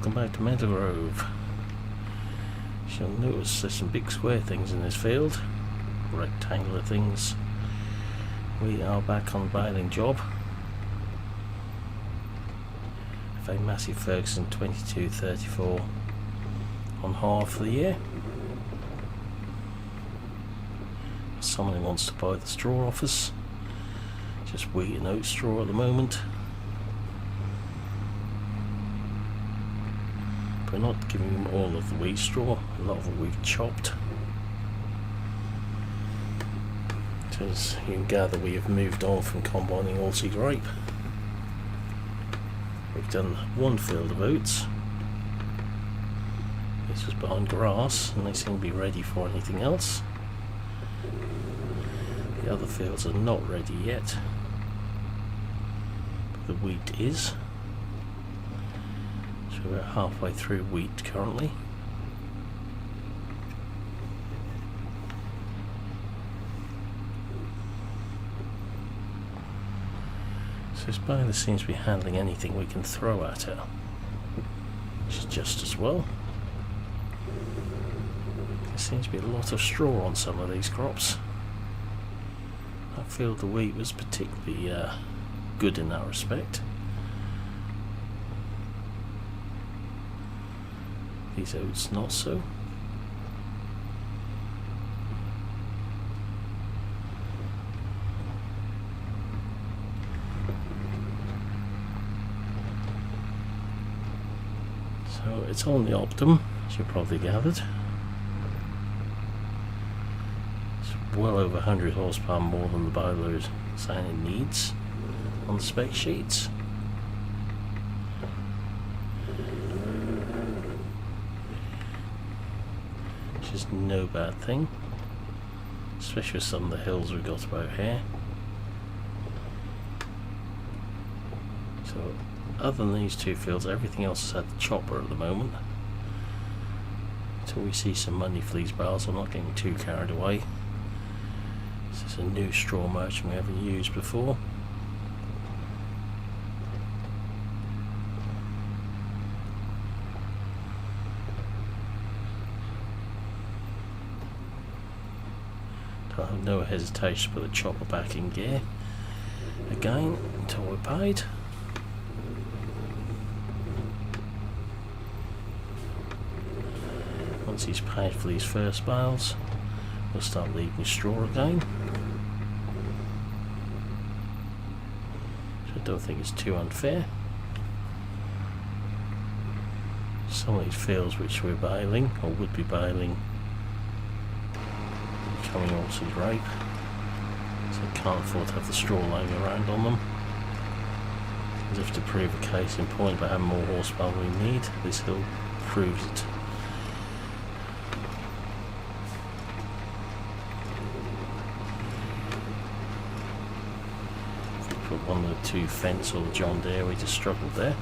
welcome back to MeadowGrove. You'll notice there's some big square things in this field, rectangular things. We are back on the baling job. A massive Ferguson 2234 on half for the year. Someone who wants to buy the straw off us. Just wheat and oat straw at the moment. We're not giving them all of the wheat straw, a lot of it we've chopped. As you can gather, we have moved on from combining oilseed rape. We've done one field of oats. This was behind grass and they seem to be ready for anything else. The other fields are not ready yet, but the wheat is. So we're halfway through wheat currently. So this baler seems to be handling anything we can throw at her, which is just as well. There seems to be a lot of straw on some of these crops. I feel the wheat was particularly good in that respect. These oats not so. So it's on the Optimum, as you probably gathered. It's well over 100 horsepower more than the baler is saying it needs on the spec sheets. Which is no bad thing, especially with some of the hills we've got about here. So other than these two fields, everything else is at the chopper at the moment. Until we see some money for these bales, I'm not getting too carried away. This is a new straw merchant we haven't used before. I have no hesitation to put the chopper back in gear again until we're paid. Once he's paid for these first bales, we'll start leaving straw again. So I don't think it's too unfair. Some of these fields which we're baling, or would be baling, coming oilseed rape, so I can't afford to have the straw laying around on them. As if to prove a case in point about how more horsepower we need, this hill proves it. If we put one of the two Fence or the John Deere, we just struggled there.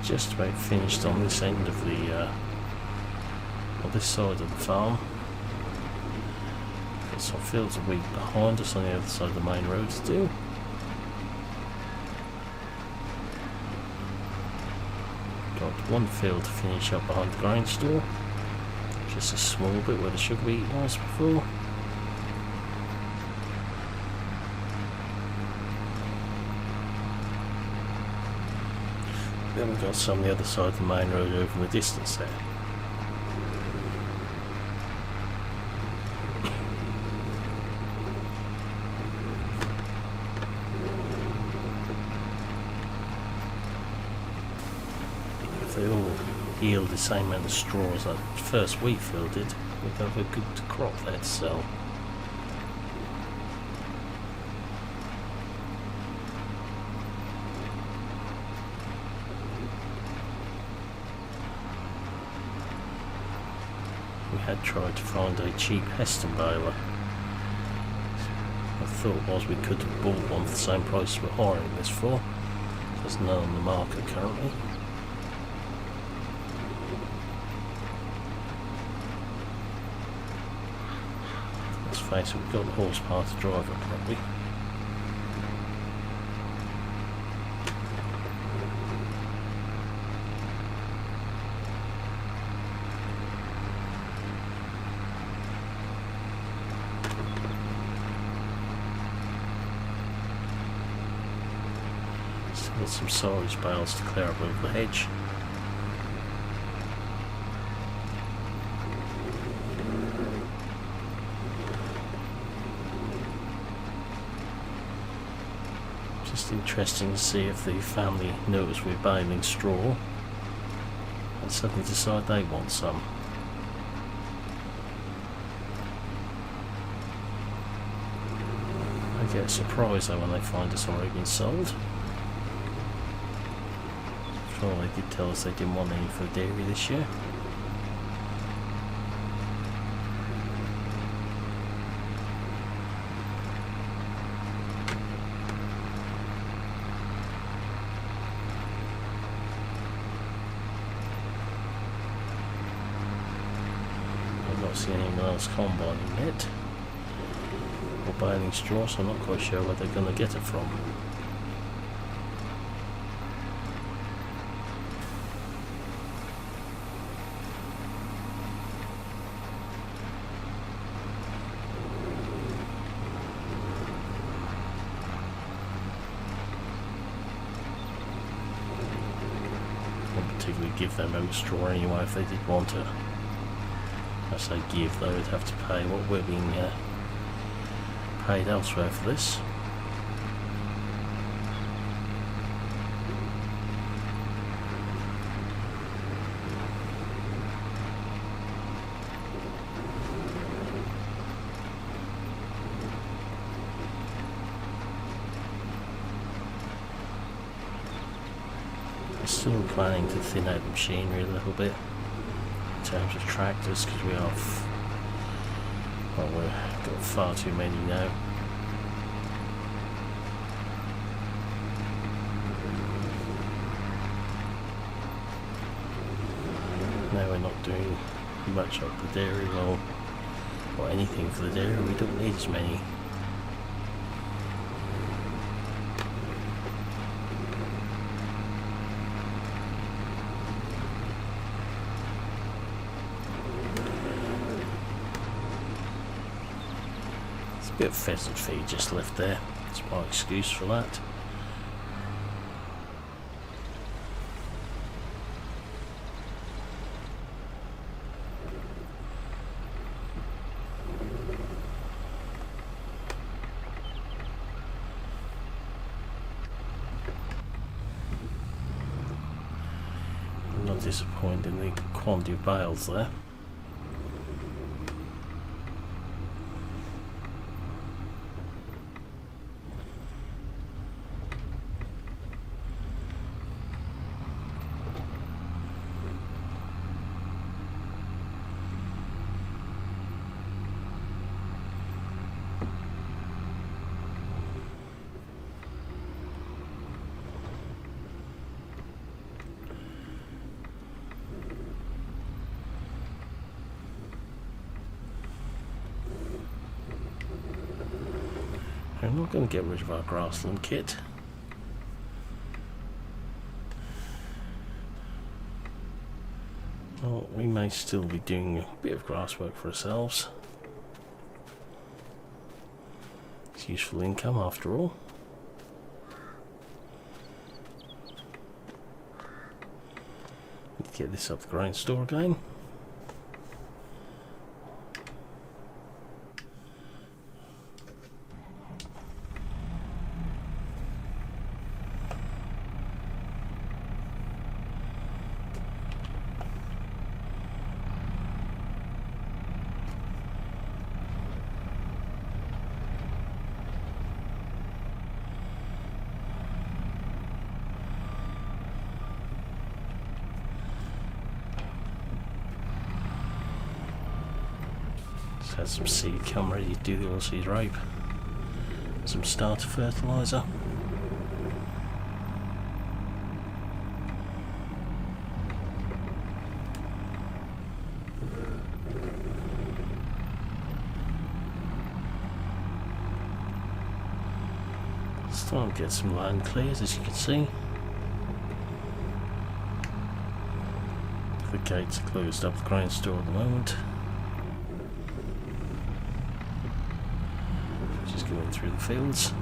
Just about finished on this end of the on this side of the farm. Got some fields of wheat behind us on the other side of the main road to do. Got one field to finish up behind the grain store, just a small bit where the sugar beet was before. Then we've got some on the other side of the main road over in the distance there. If they all yield the same amount of straw as that first wheat field did, we'd have a good crop there to sell. had tried to find a cheap Heston baler. My thought was we could have bought one for the same price we're hiring this for. There's none on the market currently. Let's face it, we've got the horsepower to drive it properly. Got some silage bales to clear up over the hedge. Just interesting to see if the family knows we're baling straw and suddenly decide they want some. I get a surprise though when they find it's already been sold. Well, they did tell us they didn't want any for dairy this year. I've not seen anyone else combining it or baling straw, so I'm not quite sure where they're going to get it from. Particularly give them a straw anyway if they did want it. I say give, though, they'd have to pay what we're being paid elsewhere for this. Still planning to thin out the machinery a little bit in terms of tractors, because we have, well, we've got far too many now. Now we're not doing much of the dairy well, or anything for the dairy. We don't need as many. A bit of pheasant feed just left there. That's my excuse for that. I'm not disappointed in the quantity of bales there. I'm not going to get rid of our grassland kit. Well, we may still be doing a bit of grass work for ourselves. It's useful income after all. Get this up the grain store again. Just had some seed come ready to do the oilseed rape. Some starter fertiliser. Starting to get some land clears, as you can see. The gates are closed up the grain store at the moment. Just going through the fields.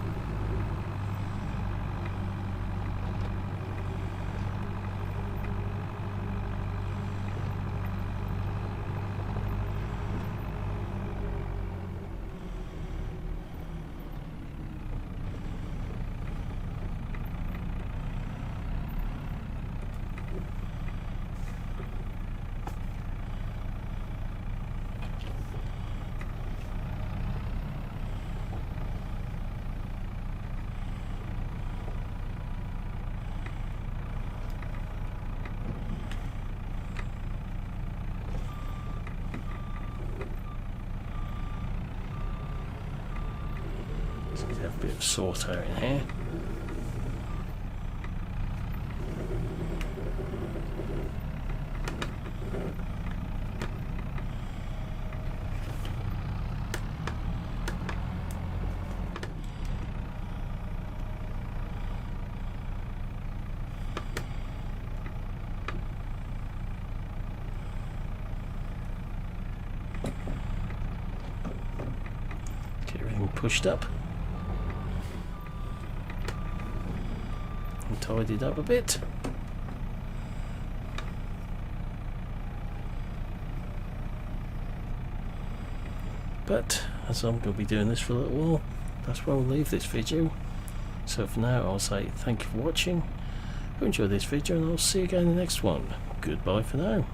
Have a bit of sorter in here. Get everything pushed up. Tidied up a bit. But as I'm going to be doing this for a little while, that's where I'll leave this video. So for now, I'll say thank you for watching. Hope you enjoyed this video, and I'll see you again in the next one. Goodbye for now.